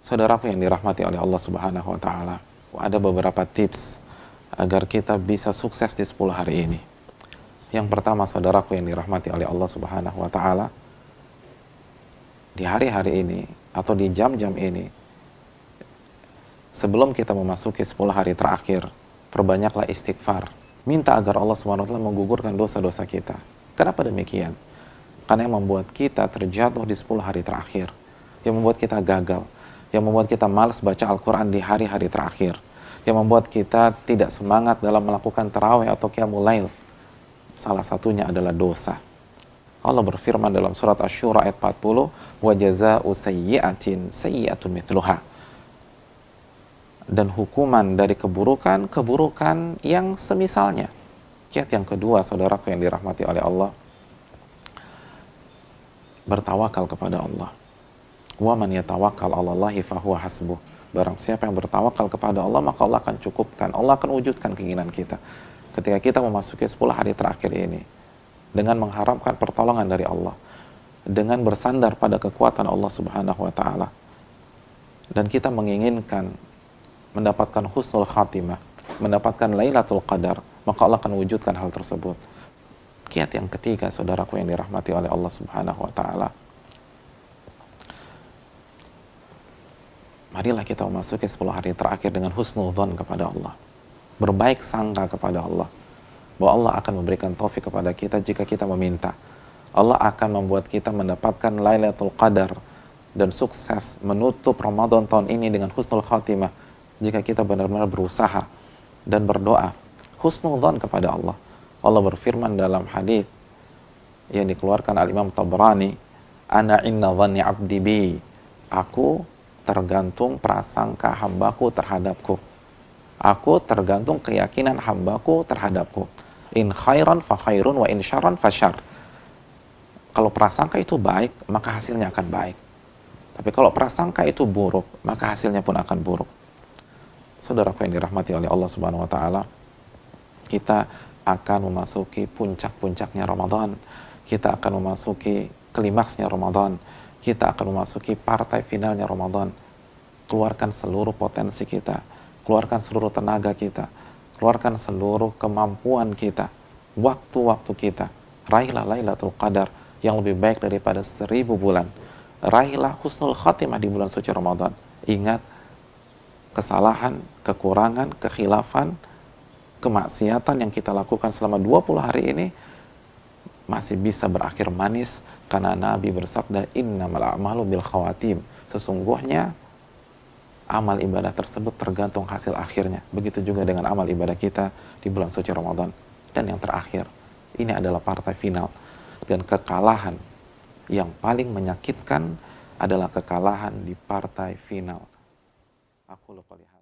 Saudaraku yang dirahmati oleh Allah Subhanahu wa taala, ada beberapa tips agar kita bisa sukses di 10 hari ini. Yang pertama, saudaraku yang dirahmati oleh Allah Subhanahu wa taala, di hari-hari ini atau di jam-jam ini, sebelum kita memasuki 10 hari terakhir, perbanyaklah istighfar. Minta agar Allah Subhanahu wa taala menggugurkan dosa-dosa kita. Kenapa demikian? Karena yang membuat kita terjatuh di 10 hari terakhir, yang membuat kita gagal, yang membuat kita malas baca Al-Quran di hari-hari terakhir, yang membuat kita tidak semangat dalam melakukan tarawih atau qiyamul lail, salah satunya adalah dosa. Allah berfirman dalam surat Asy-Syura ayat 40, wa jazaa'u sayyi'atin sayyi'atun mithluha. Dan hukuman dari keburukan, keburukan yang semisalnya. Kiat yang kedua, saudaraku yang dirahmati oleh Allah, bertawakal kepada Allah. Wa man yatawakkal 'alallahi fahuwa hasbuh. Barang siapa yang bertawakal kepada Allah, maka Allah akan cukupkan, Allah akan wujudkan keinginan kita. Ketika kita memasuki 10 hari terakhir ini, dengan mengharapkan pertolongan dari Allah, dengan bersandar pada kekuatan Allah Subhanahu wa taala, dan kita menginginkan mendapatkan husnul khatimah, mendapatkan Lailatul Qadar, maka Allah akan wujudkan hal tersebut. Kiat yang ketiga, saudaraku yang dirahmati oleh Allah Subhanahu wa taala, marilah kita memasuki 10 hari terakhir dengan husnudzon kepada Allah, berbaik sangka kepada Allah, bahwa Allah akan memberikan taufik kepada kita jika kita meminta. Allah akan membuat kita mendapatkan Lailatul Qadar dan sukses menutup Ramadan tahun ini dengan husnul khatimah jika kita benar-benar berusaha dan berdoa husnudzon kepada Allah. Allah berfirman dalam hadis yang dikeluarkan Al-Imam Tabrani, ana inna dhanni 'abdi bi, aku tergantung prasangka hambaku terhadapku. Aku tergantung keyakinan hambaku terhadapku. In khairan fa khairun wa in syarran fa syarr. Kalau prasangka itu baik, maka hasilnya akan baik. Tapi kalau prasangka itu buruk, maka hasilnya pun akan buruk. Saudaraku yang dirahmati oleh Allah Subhanahu wa taala, kita akan memasuki puncak-puncaknya Ramadan. Kita akan memasuki klimaksnya Ramadan. Kita akan memasuki partai finalnya Ramadan. Keluarkan seluruh potensi kita, keluarkan seluruh tenaga kita, keluarkan seluruh kemampuan kita, waktu-waktu kita. Raihlah Lailatul Qadar yang lebih baik daripada 1000 bulan. Raihlah husnul khatimah di bulan suci Ramadan. Ingat, kesalahan, kekurangan, kekhilafan, kemaksiatan yang kita lakukan selama 20 hari ini masih bisa berakhir manis, karena Nabi bersabda, innamal a'malu bil khawatim. Sesungguhnya amal ibadah tersebut tergantung hasil akhirnya. Begitu juga dengan amal ibadah kita di bulan suci Ramadan. Dan yang terakhir, ini adalah partai final. Dan kekalahan yang paling menyakitkan adalah kekalahan di partai final. Aku lupa lihat.